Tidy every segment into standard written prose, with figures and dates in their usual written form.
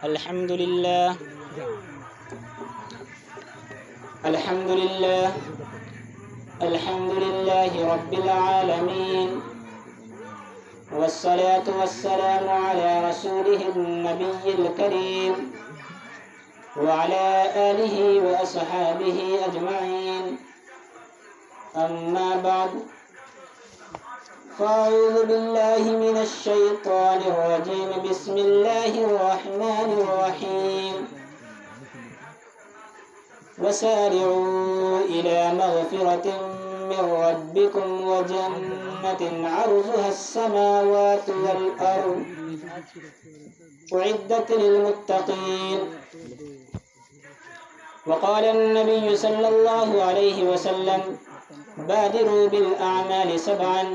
الحمد لله الحمد لله الحمد لله رب العالمين، والصلاة والسلام على رسوله النبي الكريم وعلى آله وأصحابه أجمعين. أما بعد، فأعوذ بالله من الشيطان الرجيم. بسم الله الرحمن الرحيم. وسارعوا إلى مغفرة من ربكم وجنة عرضها السماوات والأرض أعدت للمتقين. وقال النبي صلى الله عليه وسلم: بادروا بالأعمال سبعا.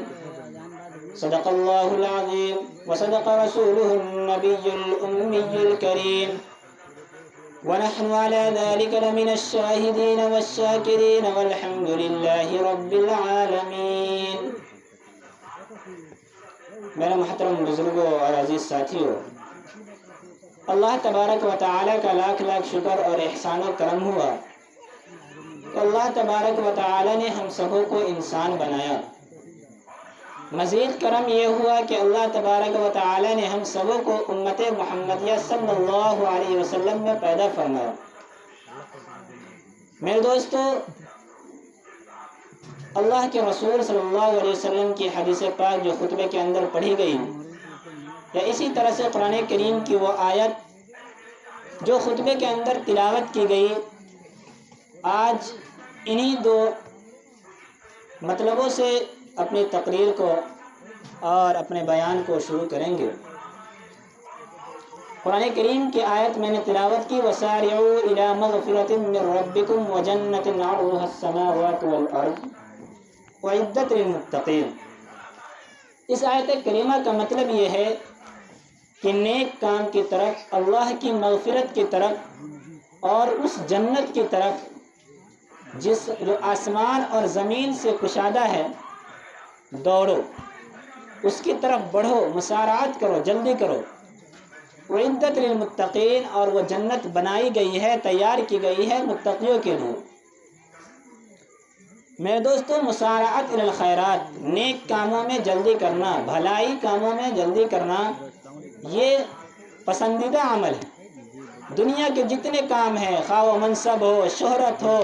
صدق الله العظيم وصدق رسوله النبي الأمي الكريم، ونحن على ذلك لمن الشاهدين والشاكرين، والحمد لله رب العالمين. میرے محترم بزرگوں اور عزیز ساتھیوں، اللہ تبارک و تعالیٰ کا لاکھ لاکھ شکر اور احسان و کرم ہوا کہ اللہ تبارک و تعالیٰ نے ہم سبوں کو انسان بنایا. مزید کرم یہ ہوا کہ اللہ تبارک و تعالیٰ نے ہم سبوں کو امت محمدیہ صلی اللہ علیہ وسلم میں پیدا فرمایا. میرے دوستو، اللہ کے رسول صلی اللہ علیہ وسلم کی حدیث پاک جو خطبے کے اندر پڑھی گئی، یا اسی طرح سے قرآن کریم کی وہ آیت جو خطبے کے اندر تلاوت کی گئی، آج انہی دو مطلبوں سے اپنی تقریر کو اور اپنے بیان کو شروع کریں گے. قرآن کریم کی آیت میں نے تلاوت کی: وَسَارِعُوا إِلَى مَغْفِرَةٍ مِّن رَّبِّكُمْ وَجَنَّةٍ عَرْضُهَا السَّمَاوَاتُ وَالْأَرْضُ أُعِدَّتْ لِلْمُتَّقِينَ. اس آیت کریمہ کا مطلب یہ ہے کہ نیک کام کی طرف، اللہ کی مغفرت کی طرف اور اس جنت کی طرف جو آسمان اور زمین سے کشادہ ہے، دوڑو، اس کی طرف بڑھو، مسارعت کرو، جلدی کرو. اعدت للمتقین، اور وہ جنت بنائی گئی ہے، تیار کی گئی ہے متقیوں کے لیے. میرے دوستو، مسارعت الی الخیرات، نیک کاموں میں جلدی کرنا، بھلائی کاموں میں جلدی کرنا، یہ پسندیدہ عمل ہے. دنیا کے جتنے کام ہیں، خواہ و منصب ہو، شہرت ہو،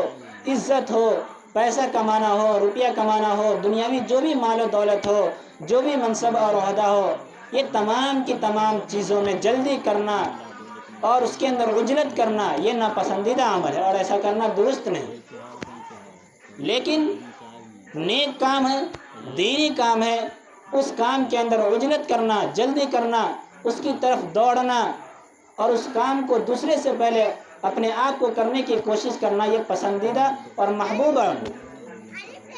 عزت ہو، پیسہ کمانا ہو، روپیہ کمانا ہو، دنیاوی جو بھی مال و دولت ہو، جو بھی منصب اور عہدہ ہو، یہ تمام کی تمام چیزوں میں جلدی کرنا اور اس کے اندر عجلت کرنا، یہ ناپسندیدہ عمل ہے اور ایسا کرنا درست نہیں. لیکن نیک کام ہے، دینی کام ہے، اس کام کے اندر عجلت کرنا، جلدی کرنا، اس کی طرف دوڑنا اور اس کام کو دوسرے سے پہلے اپنے آپ کو کرنے کی کوشش کرنا، یہ پسندیدہ اور محبوب عمل.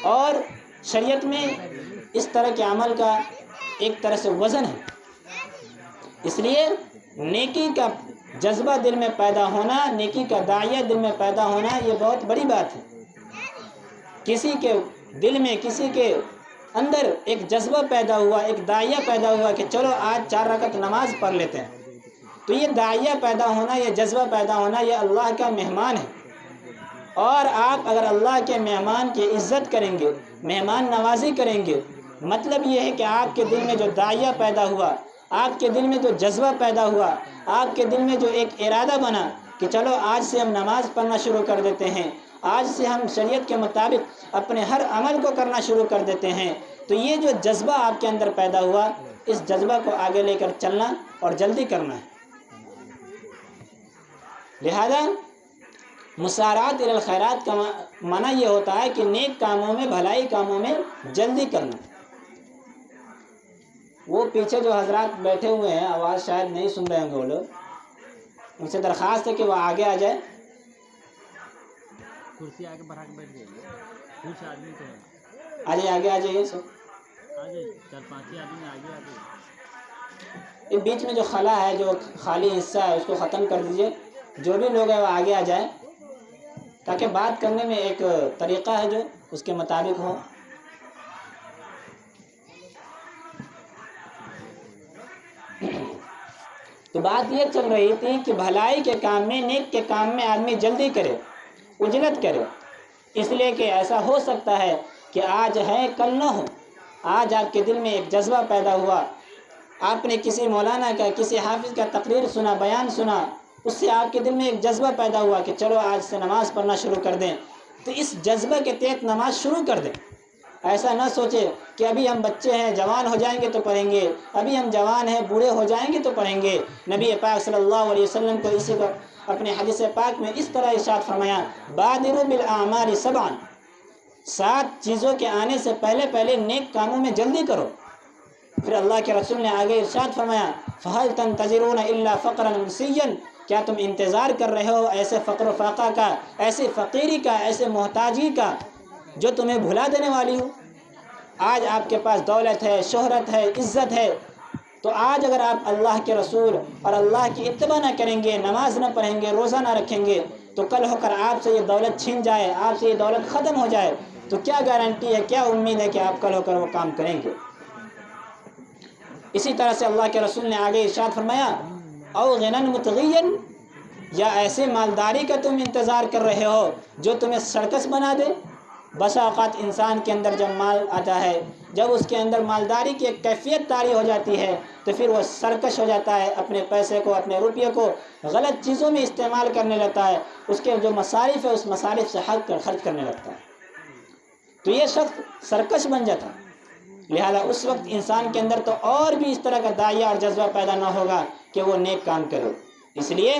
اور شریعت میں اس طرح کے عمل کا ایک طرح سے وزن ہے. اس لیے نیکی کا جذبہ دل میں پیدا ہونا، نیکی کا داعیہ دل میں پیدا ہونا، یہ بہت بڑی بات ہے. کسی کے دل میں، کسی کے اندر ایک جذبہ پیدا ہوا، ایک داعیہ پیدا ہوا کہ چلو آج 4 رکعت نماز پڑھ لیتے ہیں، تو یہ داعیہ پیدا ہونا، یہ جذبہ پیدا ہونا، یہ اللہ کا مہمان ہے. اور آپ اگر اللہ کے مہمان کی عزت کریں گے، مہمان نوازی کریں گے، مطلب یہ ہے کہ آپ کے دل میں جو داعیہ پیدا ہوا، آپ کے دل میں جو جذبہ پیدا ہوا، آپ کے دل میں جو ایک ارادہ بنا کہ چلو آج سے ہم نماز پڑھنا شروع کر دیتے ہیں، آج سے ہم شریعت کے مطابق اپنے ہر عمل کو کرنا شروع کر دیتے ہیں، تو یہ جو جذبہ آپ کے اندر پیدا ہوا، اس جذبہ کو آگے لے کر چلنا اور جلدی کرنا ہے. لہذا مسارعت الی الخیرات کا معنی یہ ہوتا ہے کہ نیک کاموں میں، بھلائی کاموں میں جلدی کرنا. وہ پیچھے جو حضرات بیٹھے ہوئے ہیں، آواز شاید نہیں سن رہے ہوں گے وہ لوگ، ان سے درخواست ہے کہ وہ آگے آ جائے. کرسی آگے بڑھا کے بیٹھ جائیے، کچھ آدمی تو ہے، آگے آ جائیے سب. آ جائیے، 4-5 آدمی آگے آ جائیے. یہ بیچ میں جو خلا ہے، جو خالی حصہ ہے، اس کو ختم کر دیجئے. جو بھی لوگ ہیں وہ آگے آ جائیں تاکہ بات کرنے میں ایک طریقہ ہے جو اس کے مطابق ہو. تو بات یہ چل رہی تھی کہ بھلائی کے کام میں، نیک کے کام میں آدمی جلدی کرے، عجلت کرے، اس لیے کہ ایسا ہو سکتا ہے کہ آج ہے کل نہ ہو۔ آج آپ کے دل میں ایک جذبہ پیدا ہوا، آپ نے کسی مولانا کا، کسی حافظ کا تقریر سنا، بیان سنا، اس سے آپ کے دل میں ایک جذبہ پیدا ہوا کہ چلو آج سے نماز پڑھنا شروع کر دیں، تو اس جذبہ کے تحت نماز شروع کر دیں۔ ایسا نہ سوچے کہ ابھی ہم بچے ہیں، جوان ہو جائیں گے تو پڑھیں گے، ابھی ہم جوان ہیں، بوڑھے ہو جائیں گے تو پڑھیں گے۔ نبی پاک صلی اللہ علیہ وسلم کو اسی کو اپنے حدیث پاک میں اس طرح ارشاد فرمایا، بادروا بالاعمال سبعا، 7 چیزوں کے آنے سے پہلے پہلے نیک کاموں میں جلدی کرو۔ پھر اللہ کے رسول نے آگے ارشاد فرمایا، فہل تنتظرون الا فقرا منسیا، کیا تم انتظار کر رہے ہو ایسے فقر و فاقہ کا، ایسے فقیری کا، ایسے محتاجی کا جو تمہیں بھلا دینے والی ہو؟ آج آپ کے پاس دولت ہے، شہرت ہے، عزت ہے، تو آج اگر آپ اللہ کے رسول اور اللہ کی اتباع نہ کریں گے، نماز نہ پڑھیں گے، روزہ نہ رکھیں گے، تو کل ہو کر آپ سے یہ دولت چھین جائے، آپ سے یہ دولت ختم ہو جائے، تو کیا گارنٹی ہے، کیا امید ہے کہ آپ کل ہو کر وہ کام کریں گے؟ اسی طرح سے اللہ کے رسول نے آگے ارشاد فرمایا، او غنى مطغیا، یا ایسے مالداری کا تم انتظار کر رہے ہو جو تمہیں سرکس بنا دے۔ بسا اوقات انسان کے اندر جب مال آتا ہے، جب اس کے اندر مالداری کی ایک کیفیت طاری ہو جاتی ہے، تو پھر وہ سرکش ہو جاتا ہے، اپنے پیسے کو، اپنے روپیے کو غلط چیزوں میں استعمال کرنے لگتا ہے، اس کے جو مصارف ہے اس مصارف سے ہٹ کر خرچ کرنے لگتا ہے، تو یہ شخص سرکش بن جاتا ہے۔ لہذا اس وقت انسان کے اندر تو اور بھی اس طرح کا داعیہ اور جذبہ پیدا نہ ہوگا کہ وہ نیک کام کرے۔ اس لیے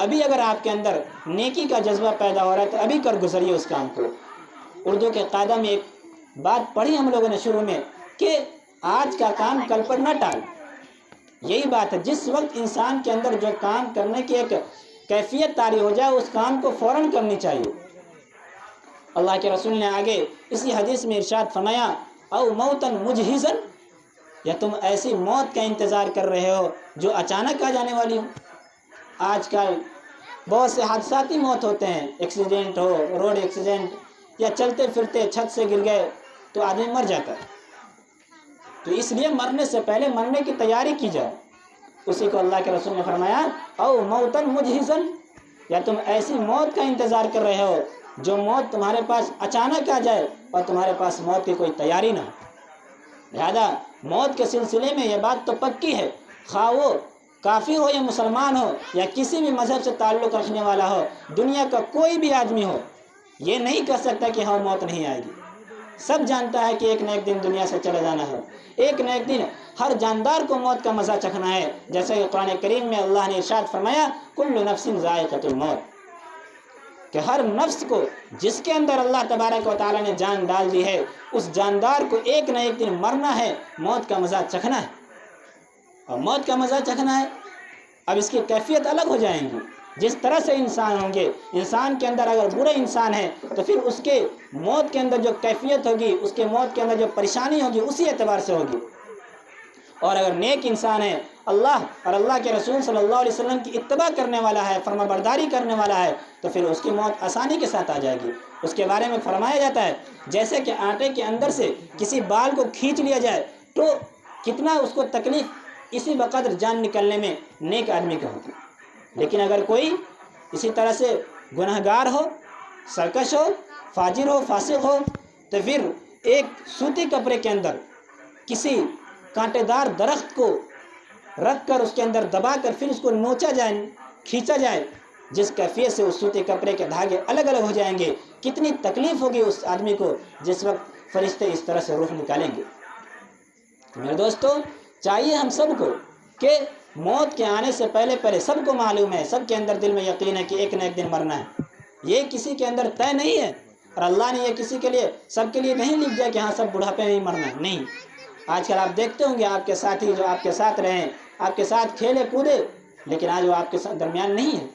ابھی اگر آپ کے اندر نیکی کا جذبہ پیدا ہو رہا ہے تو ابھی کر گزریے اس کام کو۔ اردو کے قاعدہ میں ایک بات پڑھی ہم لوگوں نے شروع میں کہ آج کا کام کل پر نہ ٹال۔ یہی بات ہے، جس وقت انسان کے اندر جو کام کرنے کی ایک کیفیت طاری ہو جائے اس کام کو فوراً کرنی چاہیے۔ اللہ کے رسول نے آگے اسی حدیث میں ارشاد فرمایا، او موتن مجہزا، یا تم ایسی موت کا انتظار کر رہے ہو جو اچانک آ جانے والی ہو۔ آج کل بہت سے حادثاتی موت ہوتے ہیں، ایکسیڈنٹ ہو، روڈ ایکسیڈنٹ، یا چلتے پھرتے چھت سے گر گئے تو آدمی مر جاتا ہے۔ تو اس لیے مرنے سے پہلے مرنے کی تیاری کی جائے۔ اسی کو اللہ کے رسول نے فرمایا، او موتن مجہزا، یا تم ایسی موت کا انتظار کر رہے ہو جو موت تمہارے پاس اچانک آ جائے اور تمہارے پاس موت کی کوئی تیاری نہ ہو۔ لہذا موت کے سلسلے میں یہ بات تو پکی ہے، خواہ وہ کافر ہو یا مسلمان ہو یا کسی بھی مذہب سے تعلق رکھنے والا ہو، دنیا کا کوئی بھی آدمی ہو، یہ نہیں کہہ سکتا کہ ہاں موت نہیں آئے گی۔ سب جانتا ہے کہ ایک نہ ایک دن دنیا سے چلے جانا ہے، ایک نہ ایک دن ہر جاندار کو موت کا مزہ چکھنا ہے، جیسے کہ قرآن کریم میں اللہ نے ارشاد فرمایا، کل نفس ذائقۃ الموت، کہ ہر نفس کو جس کے اندر اللہ تبارک و تعالیٰ نے جان ڈال دی ہے، اس جاندار کو ایک نہ ایک دن مرنا ہے، موت کا مزہ چکھنا ہے۔ اور موت کا مزہ چکھنا ہے، اب اس کی کیفیت الگ ہو جائیں گی۔ جس طرح سے انسان ہوں گے، انسان کے اندر اگر برا انسان ہے تو پھر اس کے موت کے اندر جو کیفیت ہوگی، اس کے موت کے اندر جو پریشانی ہوگی اسی اعتبار سے ہوگی۔ اور اگر نیک انسان ہے، اللہ اور اللہ کے رسول صلی اللہ علیہ وسلم کی اتباع کرنے والا ہے، فرما برداری کرنے والا ہے، تو پھر اس کی موت آسانی کے ساتھ آ جائے گی۔ اس کے بارے میں فرمایا جاتا ہے، جیسے کہ آٹے کے اندر سے کسی بال کو کھینچ لیا جائے تو کتنا اس کو تکلیف اسی بقدر جان نکلنے میں نیک آدمی کا ہوتی ہے۔ لیکن اگر کوئی اسی طرح سے گنہگار ہو، سرکش ہو، فاجر ہو، فاسق ہو، تو پھر ایک سوتی کپڑے کے اندر کسی کانٹے دار درخت کو رکھ کر اس کے اندر دبا کر پھر اس کو نوچا جائے، کھینچا جائے، جس کیفیت سے اس سوتی کپڑے کے دھاگے الگ الگ ہو جائیں گے، کتنی تکلیف ہوگی اس آدمی کو جس وقت فرشتے اس طرح سے روح نکالیں گے۔ میرے دوستو، چاہیے ہم سب کو کہ موت کے آنے سے پہلے پہلے، سب کو معلوم ہے، سب کے اندر دل میں یقین ہے کہ ایک نہ ایک دن مرنا ہے، یہ کسی کے اندر طے نہیں ہے، اور اللہ نے یہ کسی کے لیے، سب کے لیے نہیں لکھ دیا کہ ہاں سب بڑھاپے میں ہی مرنا ہے، نہیں۔ آج کل آپ دیکھتے ہوں گے آپ کے ساتھی جو آپ کے ساتھ رہیں، آپ کے ساتھ کھیلے کودے، لیکن آج وہ آپ کے ساتھ درمیان نہیں ہے،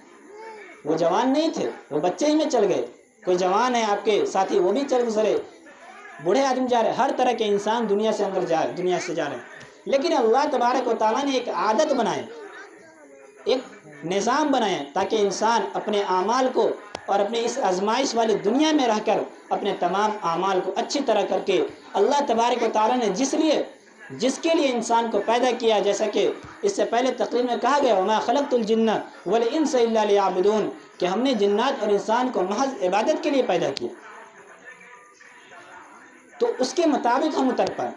وہ جوان نہیں تھے، وہ بچے ہی میں چل گئے۔ کوئی جوان ہے آپ کے ساتھی، وہ بھی چل گزرے، بوڑھے آدمی جا رہے، ہر طرح کے انسان دنیا سے اندر جا رہے، دنیا سے جا رہے ہیں۔ لیکن اللہ تبارک و تعالیٰ نے ایک عادت بنائے، ایک نظام بنایا تاکہ انسان اپنے اعمال کو اور اپنے اس آزمائش والی دنیا میں رہ کر اپنے تمام اعمال کو اچھی طرح کر کے، اللہ تبارک و تعالیٰ نے جس لیے جس کے لیے انسان کو پیدا کیا، جیسا کہ اس سے پہلے تقریر میں کہا گیا وما خلقت الجن والانس الا لیعبدون، کہ ہم نے جنات اور انسان کو محض عبادت کے لیے پیدا کیا، تو اس کے مطابق ہم اتر پائے۔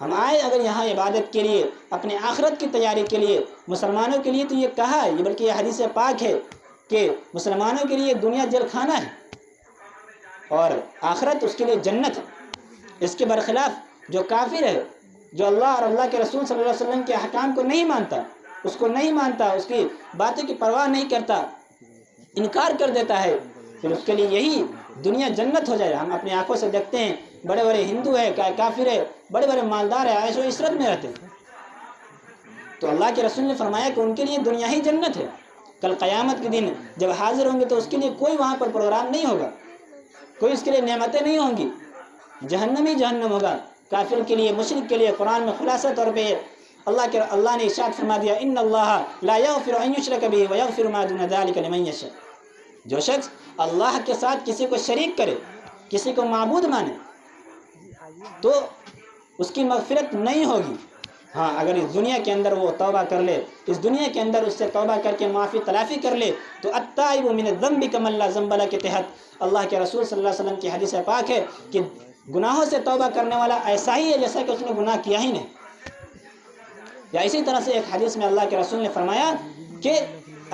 ہم آئے اگر یہاں عبادت کے لیے، اپنے آخرت کی تیاری کے لیے، مسلمانوں کے لیے تو یہ کہا ہے، بلکہ یہ حدیث پاک ہے کہ مسلمانوں کے لیے دنیا جیل خانہ ہے اور آخرت اس کے لیے جنت ہے۔ اس کے برخلاف جو کافر ہے، جو اللہ اور اللہ کے رسول صلی اللہ علیہ وسلم کے احکام کو نہیں مانتا، اس کو نہیں مانتا، اس کی باتوں کی پرواہ نہیں کرتا، انکار کر دیتا ہے، پھر اس کے لیے یہی دنیا جنت ہو جائے۔ ہم اپنی آنکھوں سے دیکھتے ہیں، بڑے بڑے ہندو ہے، کافر ہے، بڑے بڑے مالدار ہیں، عیش و عشرت میں رہتے ہیں، تو اللہ کے رسول نے فرمایا کہ ان کے لیے دنیا ہی جنت ہے۔ کل قیامت کے دن جب حاضر ہوں گے تو اس کے لیے کوئی وہاں پر پروگرام نہیں ہوگا، کوئی اس کے لیے نعمتیں نہیں ہوں گی، جہنم ہی جہنم ہوگا کافر کے لیے، مشرک کے لیے۔ قرآن میں خلاصہ طور پہ اللہ نے ارشاد فرما دیا ان اللہ لا یغفر ان یشرک بہ ویغفر ما دون ذلک لمن یشاء، جو شخص اللہ کے ساتھ کسی کو شریک کرے، کسی کو معبود مانے، تو اس کی مغفرت نہیں ہوگی۔ ہاں اگر اس دنیا کے اندر وہ توبہ کر لے، اس دنیا کے اندر اس سے توبہ کر کے معافی تلافی کر لے، تو التائب من الذنب کمن لا ذنب له کے تحت اللہ کے رسول صلی اللہ علیہ وسلم کی حدیث پاک ہے کہ گناہوں سے توبہ کرنے والا ایسا ہی ہے جیسا کہ اس نے گناہ کیا ہی نہیں۔ یا اسی طرح سے ایک حدیث میں اللہ کے رسول نے فرمایا کہ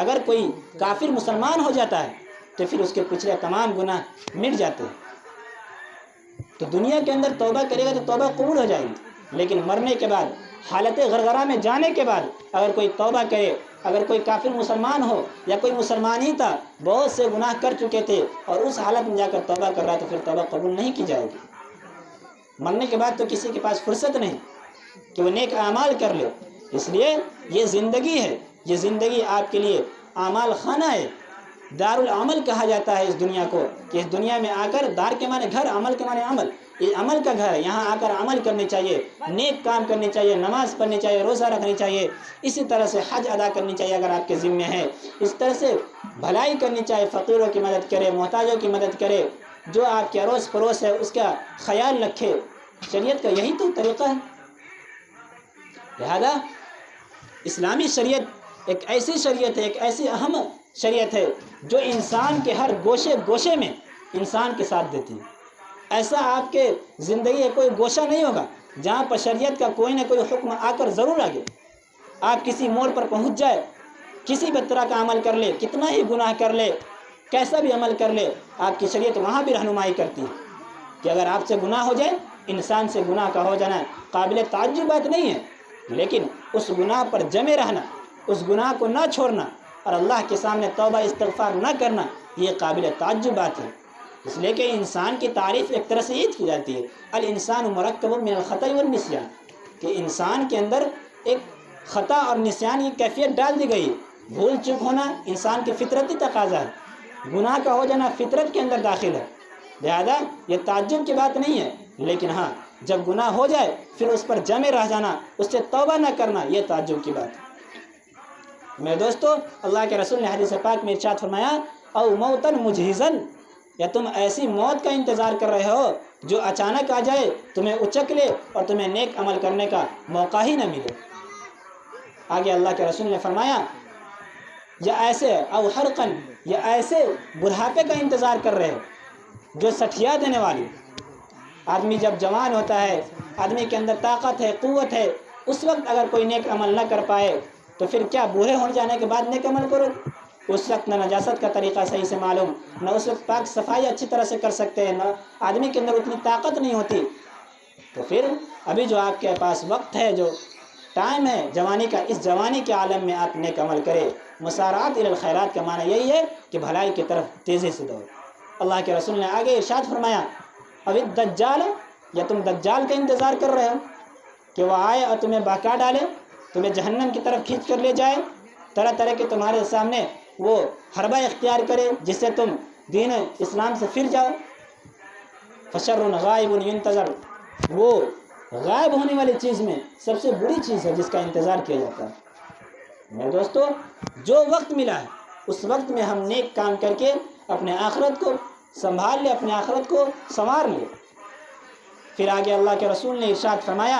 اگر کوئی کافر مسلمان ہو جاتا ہے تو پھر اس کے پچھلے تمام گناہ مٹ جاتے ہیں۔ تو دنیا کے اندر توبہ کرے گا تو توبہ قبول ہو جائے گی، لیکن مرنے کے بعد، حالت غرغرہ میں جانے کے بعد اگر کوئی توبہ کرے، اگر کوئی کافر مسلمان ہو یا کوئی مسلمان ہی تھا، بہت سے گناہ کر چکے تھے اور اس حالت میں جا کر توبہ کر رہا ہے، تو پھر توبہ قبول نہیں کی جائے گی۔ مرنے کے بعد تو کسی کے پاس فرصت نہیں کہ وہ نیک اعمال کر لے، اس لیے یہ زندگی ہے، یہ زندگی آپ کے لیے اعمال خانہ ہے، دار العمل کہا جاتا ہے اس دنیا کو، کہ اس دنیا میں آ کر، دار کے معنی گھر، عمل کے معنی عمل، یہ عمل کا گھر ہے، یہاں آ کر عمل کرنے چاہیے، نیک کام کرنے چاہیے، نماز پڑھنی چاہیے، روزہ رکھنی چاہیے، اسی طرح سے حج ادا کرنی چاہیے اگر آپ کے ذمے ہے، اس طرح سے بھلائی کرنی چاہیے، فقیروں کی مدد کرے، محتاجوں کی مدد کرے، جو آپ کے اڑوس پڑوس ہے اس کا خیال رکھے۔ شریعت کا یہی تو طریقہ ہے۔ لہذا اسلامی شریعت ایک ایسی شریعت ہے، ایک ایسی اہم شریعت ہے جو انسان کے ہر گوشے گوشے میں انسان کے ساتھ دیتی ہے۔ ایسا آپ کے زندگی کا کوئی گوشہ نہیں ہوگا جہاں پر شریعت کا کوئی نہ کوئی حکم آ کر ضرور آگے۔ آپ کسی موڑ پر پہنچ جائے، کسی بھی طرح کا عمل کر لے، کتنا ہی گناہ کر لے، کیسا بھی عمل کر لے، آپ کی شریعت وہاں بھی رہنمائی کرتی ہے کہ اگر آپ سے گناہ ہو جائے، انسان سے گناہ کا ہو جانا قابل تعجب بات نہیں ہے، لیکن اس گناہ پر جمے رہنا، اس گناہ کو نہ چھوڑنا اور اللہ کے سامنے توبہ استغفار نہ کرنا، یہ قابل تعجب بات ہے۔ اس لیے کہ انسان کی تعریف ایک طرح سے یہ کی جاتی ہے الانسان مرکب من الخطا والنسیان، کہ انسان کے اندر ایک خطا اور نسیان کی کیفیت ڈال دی گئی ہے۔ بھول چوک ہونا انسان کی فطرتی تقاضا ہے، گناہ کا ہو جانا فطرت کے اندر داخل ہے، لہذا یہ تعجب کی بات نہیں ہے، لیکن ہاں جب گناہ ہو جائے پھر اس پر جمے رہ جانا، اس سے توبہ نہ کرنا، یہ تعجب کی بات ہے۔ میرے دوستو، اللہ کے رسول نے حدیث پاک میں ارشاد فرمایا او موتن مجہزن، یا تم ایسی موت کا انتظار کر رہے ہو جو اچانک آ جائے، تمہیں اچک لے اور تمہیں نیک عمل کرنے کا موقع ہی نہ ملے۔ آگے اللہ کے رسول نے فرمایا یا ایسے او حرقن، یا ایسے بڑھاپے کا انتظار کر رہے ہو جو سٹھیا دینے والی۔ آدمی جب جوان ہوتا ہے، آدمی کے اندر طاقت ہے، قوت ہے، اس وقت اگر کوئی نیک عمل نہ کر پائے تو پھر کیا بوڑھے ہو جانے کے بعد نیک عمل کرو؟ اس وقت نہ نجاست کا طریقہ صحیح سے معلوم، نہ اس وقت پاک صفائی اچھی طرح سے کر سکتے ہیں، نہ آدمی کے اندر اتنی طاقت نہیں ہوتی، تو پھر ابھی جو آپ کے پاس وقت ہے، جو ٹائم ہے جوانی کا، اس جوانی کے عالم میں آپ نیک عمل کرے۔ مسارعات الی الخیرات کا معنی یہی ہے کہ بھلائی کی طرف تیزی سے دوڑ۔ اللہ کے رسول نے آگے ارشاد فرمایا اب الدجال، یا تم دجال کا انتظار کر رہے ہو کہ وہ آئے اور تمہیں بہکا ڈالے، تمہیں جہنم کی طرف کھینچ کر لے جائے، طرح طرح کے تمہارے سامنے وہ حربہ اختیار کرے جس سے تم دین اسلام سے پھر جاؤ۔ فشر غائب ينتظر، وہ غائب ہونے والی چیز میں سب سے بری چیز ہے جس کا انتظار کیا جاتا ہے۔ میرے دوستو، جو وقت ملا ہے اس وقت میں ہم نیک کام کر کے اپنے آخرت کو سنبھال لے، اپنے آخرت کو سنوار لے۔ پھر آگے اللہ کے رسول نے ارشاد فرمایا